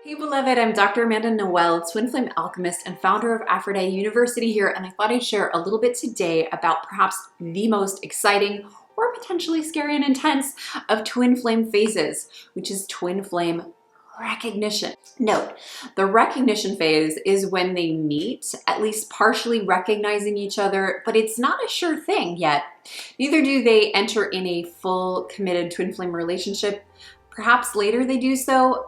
Hey beloved, I'm Dr. Amanda Noelle, Twin Flame Alchemist and founder of Aphrodite University here, and I thought I'd share a little bit today about perhaps the most exciting or potentially scary and intense of twin flame phases, which is twin flame recognition. Note, the recognition phase is when they meet, at least partially recognizing each other, but it's not a sure thing yet. Neither do they enter in a full committed twin flame relationship. Perhaps later they do so,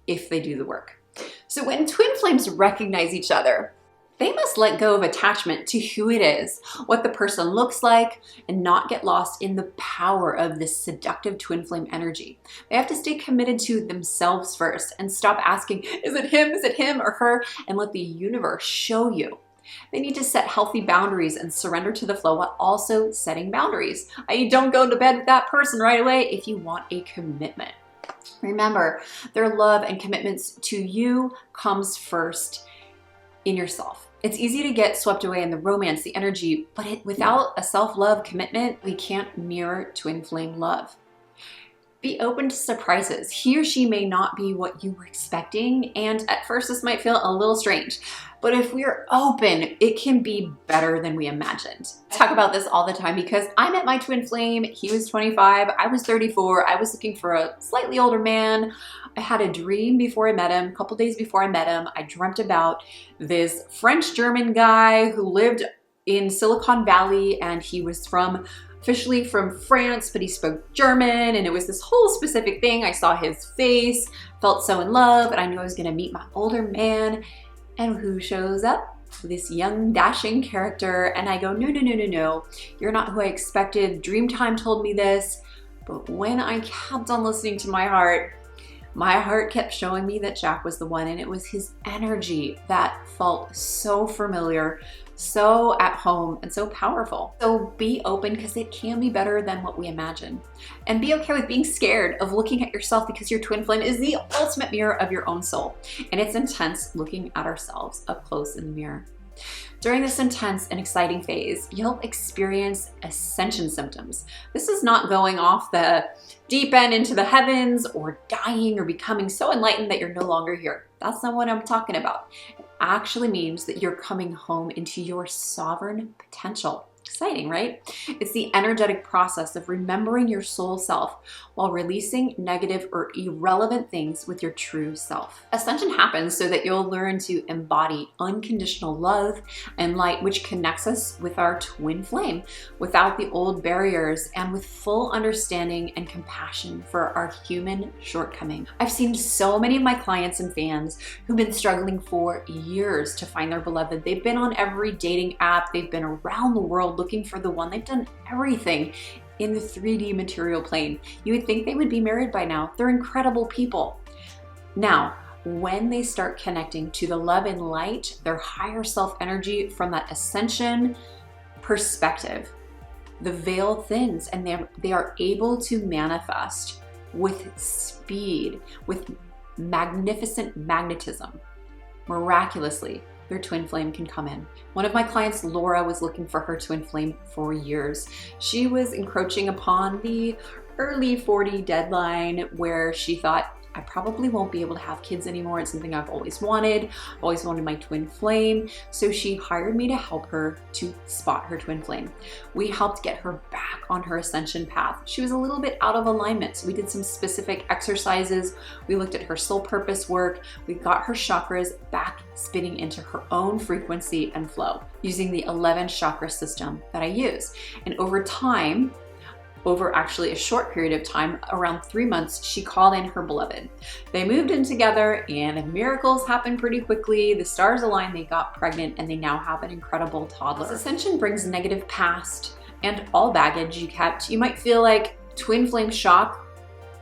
if they do the work. So when twin flames recognize each other, they must let go of attachment to who it is, what the person looks like, and not get lost in the power of this seductive twin flame energy. They have to stay committed to themselves first and stop asking, is it him or her, and let the universe show you. They need to set healthy boundaries and surrender to the flow while also setting boundaries. You don't go to bed with that person right away if you want a commitment. Remember, their love and commitments to you comes first in yourself. It's easy to get swept away in the romance, the energy, but without a self-love commitment, we can't mirror twin flame love. Be open to surprises. He or she may not be what you were expecting, and at first this might feel a little strange, but if we're open, it can be better than we imagined. I talk about this all the time because I met my twin flame. He was 25, I was 34. I was looking for a slightly older man. I had a dream before I met him. A couple days before I met him, I dreamt about this French-German guy who lived in Silicon Valley, and he was officially from France, but he spoke German, and it was this whole specific thing. I saw his face, felt so in love, and I knew I was gonna meet my older man. And who shows up? This young, dashing character. And I go, no, you're not who I expected. Dreamtime told me this. But when I kept on listening to my heart kept showing me that Jack was the one, and it was his energy that felt so familiar, so at home, and so powerful. So be open, because it can be better than what we imagine. And be okay with being scared of looking at yourself, because your twin flame is the ultimate mirror of your own soul. And it's intense looking at ourselves up close in the mirror. During this intense and exciting phase, you'll experience ascension symptoms. This is not going off the deep end into the heavens or dying or becoming so enlightened that you're no longer here. That's not what I'm talking about. It actually means that you're coming home into your sovereign potential. Exciting, right? It's the energetic process of remembering your soul self while releasing negative or irrelevant things with your true self. Ascension happens so that you'll learn to embody unconditional love and light, which connects us with our twin flame without the old barriers and with full understanding and compassion for our human shortcoming. I've seen so many of my clients and fans who've been struggling for years to find their beloved. They've been on every dating app. They've been around the world looking for the one. They've done everything in the 3D material plane. You would think they would be married by now. They're incredible people. Now, when they start connecting to the love and light, their higher self energy from that ascension perspective, the veil thins, and they are able to manifest with speed, with magnificent magnetism. Miraculously, their twin flame can come in. One of my clients, Laura, was looking for her twin flame for years. She was encroaching upon the early 40 deadline where she thought, I probably won't be able to have kids anymore. It's something I've always wanted. I've always wanted my twin flame. So she hired me to help her to spot her twin flame. We helped get her back on her ascension path. She was a little bit out of alignment. So we did some specific exercises. We looked at her soul purpose work. We got her chakras back spinning into her own frequency and flow using the 11 chakra system that I use. And over time, over actually a short period of time, around 3 months, she called in her beloved. They moved in together and miracles happened pretty quickly. The stars aligned, they got pregnant, and they now have an incredible toddler. This ascension brings negative past and all baggage you kept. You might feel like twin flame shock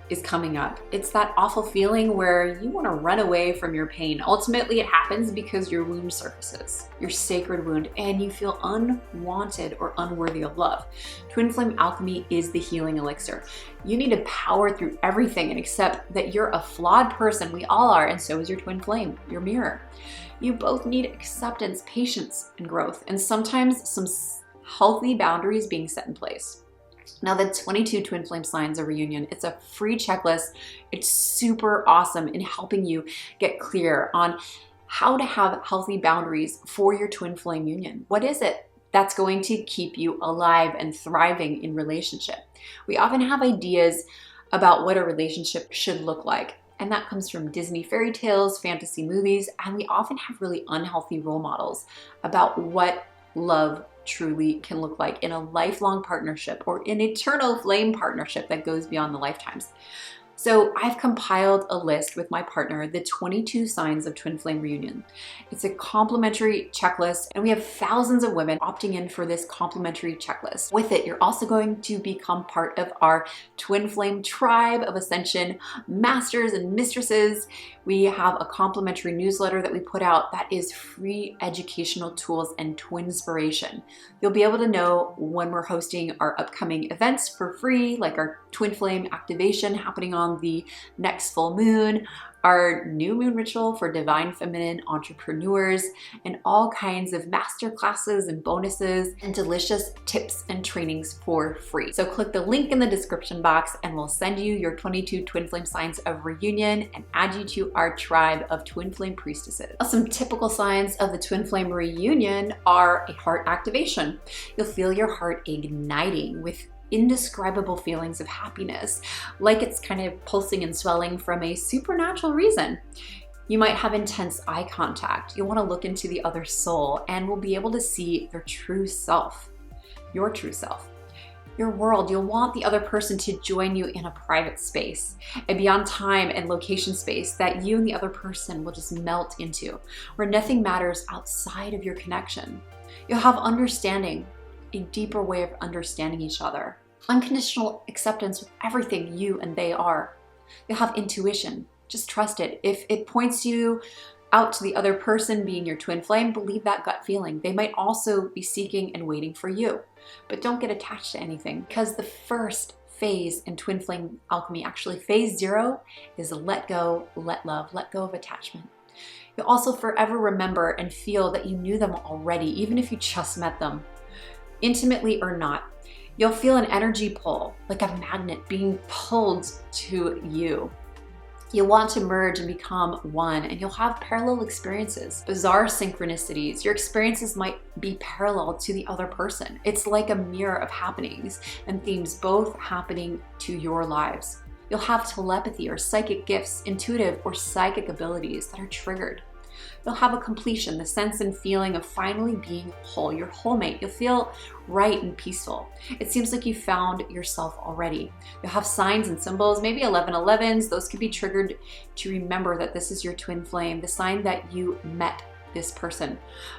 is coming up. It's that awful feeling where you want to run away from your pain. Ultimately, it happens because your wound surfaces, your sacred wound, and you feel unwanted or unworthy of love. Twin flame alchemy is the healing elixir. You need to power through everything and accept that you're a flawed person. We all are, and so is your twin flame, your mirror. You both need acceptance, patience, and growth, and sometimes some healthy boundaries being set in place. Now, the 22 twin flame signs of reunion, it's a free checklist. It's super awesome in helping you get clear on how to have healthy boundaries for your twin flame union. What is it that's going to keep you alive and thriving in relationship? We often have ideas about what a relationship should look like, and that comes from Disney fairy tales, fantasy movies, and we often have really unhealthy role models about what love truly can look like in a lifelong partnership or an eternal flame partnership that goes beyond the lifetimes. So I've compiled a list with my partner, the 22 signs of twin flame reunion. It's a complimentary checklist, and we have thousands of women opting in for this complimentary checklist. With it, you're also going to become part of our twin flame tribe of Ascension masters and mistresses. We have a complimentary newsletter that we put out that is free educational tools and twinspiration. You'll be able to know when we're hosting our upcoming events for free, like our twin flame activation happening on the next full moon, our new moon ritual for divine feminine entrepreneurs, and all kinds of master classes and bonuses and delicious tips and trainings for free. So click the link in the description box and we'll send you your 22 twin flame signs of reunion and add you to our tribe of twin flame priestesses. Some typical signs of the twin flame reunion are a heart activation. You'll feel your heart igniting with indescribable feelings of happiness, like it's kind of pulsing and swelling from a supernatural reason. You might have intense eye contact. You'll want to look into the other soul and will be able to see their true self, your true self, your world. You'll want the other person to join you in a private space, a beyond time and location space that you and the other person will just melt into, where nothing matters outside of your connection. You'll have understanding, a deeper way of understanding each other. Unconditional acceptance with everything you and they are. You'll have intuition. Just trust it. If it points you out to the other person being your twin flame, believe that gut feeling. They might also be seeking and waiting for you. But don't get attached to anything, because the first phase in twin flame alchemy, actually phase 0, is let go, let love, let go of attachment. You'll also forever remember and feel that you knew them already, even if you just met them. Intimately or not, you'll feel an energy pull, like a magnet being pulled to you. You'll want to merge and become one, and you'll have parallel experiences, bizarre synchronicities. Your experiences might be parallel to the other person. It's like a mirror of happenings and themes both happening to your lives. You'll have telepathy or psychic gifts, intuitive or psychic abilities that are triggered. You'll have a completion, the sense and feeling of finally being whole, your whole mate. You'll feel right and peaceful. It seems like you found yourself already. You'll have signs and symbols, maybe 1111s. Those could be triggered to remember that this is your twin flame, the sign that you met this person.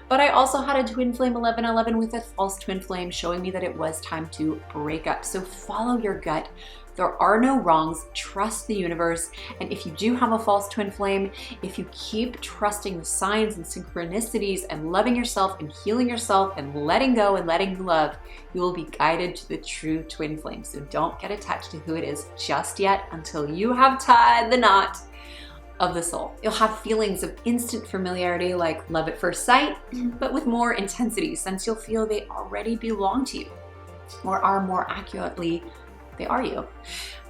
But I also had a twin flame 1111 with a false twin flame showing me that it was time to break up. So follow your gut. There are no wrongs. Trust the universe. And if you do have a false twin flame, if you keep trusting the signs and synchronicities and loving yourself and healing yourself and letting go and letting love, you will be guided to the true twin flame. So don't get attached to who it is just yet until you have tied the knot of the soul. You'll have feelings of instant familiarity, like love at first sight, but with more intensity, since you'll feel they already belong to you, or are more accurately, they are you.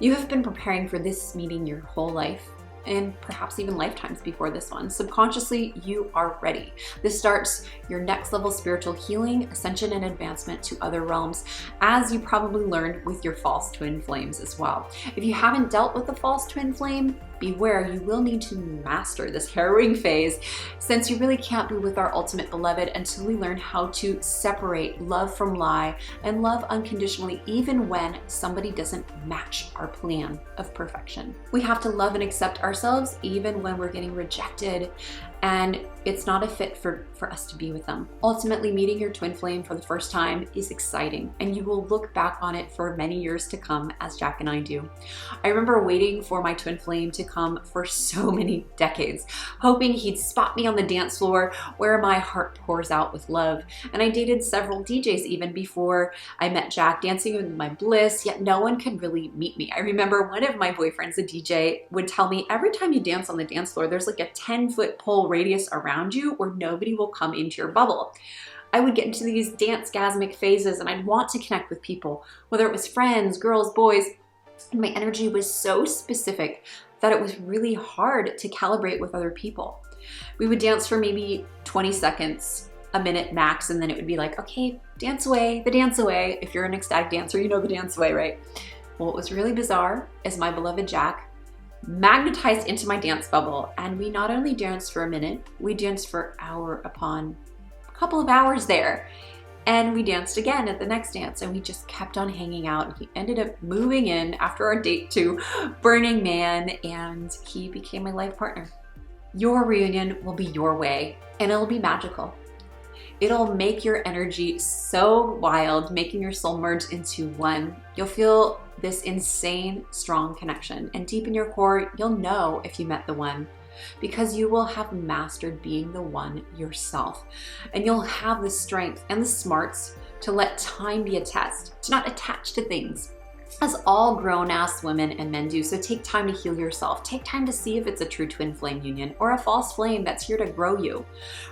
You have been preparing for this meeting your whole life, and perhaps even lifetimes before this one. Subconsciously, you are ready. This starts your next level spiritual healing, ascension, and advancement to other realms, as you probably learned with your false twin flames as well. If you haven't dealt with the false twin flame, beware, you will need to master this harrowing phase, since you really can't be with our ultimate beloved until we learn how to separate love from lie and love unconditionally, even when somebody doesn't match our plan of perfection. We have to love and accept ourselves even when we're getting rejected and it's not a fit for us to be with them. Ultimately, meeting your twin flame for the first time is exciting, and you will look back on it for many years to come, as Jack and I do. I remember waiting for my twin flame to come for so many decades, hoping he'd spot me on the dance floor where my heart pours out with love. And I dated several DJs even before I met Jack, dancing with my bliss, yet no one could really meet me. I remember one of my boyfriends, a DJ, would tell me every time you dance on the dance floor, there's like a 10-foot pole radius around you where nobody will come into your bubble. I would get into these dance-gasmic phases and I'd want to connect with people, whether it was friends, girls, boys, and my energy was so specific that it was really hard to calibrate with other people. We would dance for maybe 20 seconds, a minute max, and then it would be like, okay, dance away, the dance away. If you're an ecstatic dancer, you know the dance away, right? Well, what was really bizarre is my beloved Jack magnetized into my dance bubble, and we not only danced for a minute, we danced for hour upon a couple of hours there. And we danced again at the next dance, and we just kept on hanging out. He ended up moving in after our date to Burning Man, and he became my life partner. Your reunion will be your way, and it'll be magical. It'll make your energy so wild, making your soul merge into one. You'll feel this insane, strong connection, and deep in your core, you'll know if you met the one, because you will have mastered being the one yourself. And you'll have the strength and the smarts to let time be a test, to not attach to things, as all grown-ass women and men do. So take time to heal yourself. Take time to see if it's a true twin flame union or a false flame that's here to grow you.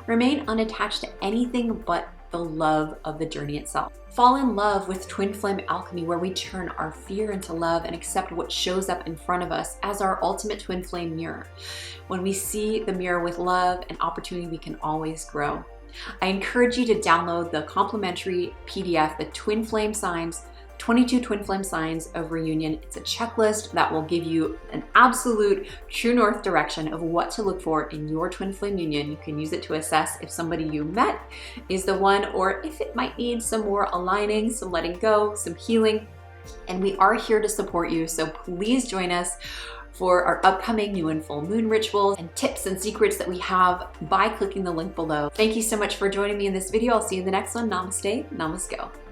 Remain unattached to anything but the love of the journey itself. Fall in love with twin flame alchemy, where we turn our fear into love and accept what shows up in front of us as our ultimate twin flame mirror. When we see the mirror with love and opportunity, we can always grow. I encourage you to download the complimentary PDF, the Twin Flame Signs, 22 twin flame signs of reunion. It's a checklist that will give you an absolute true north direction of what to look for in your twin flame union. You can use it to assess if somebody you met is the one, or if it might need some more aligning, some letting go, some healing. And we are here to support you, so please join us for our upcoming new and full moon rituals and tips and secrets that we have by clicking the link below. Thank you so much for joining me in this video. I'll see you in the next one. Namaste, namaste.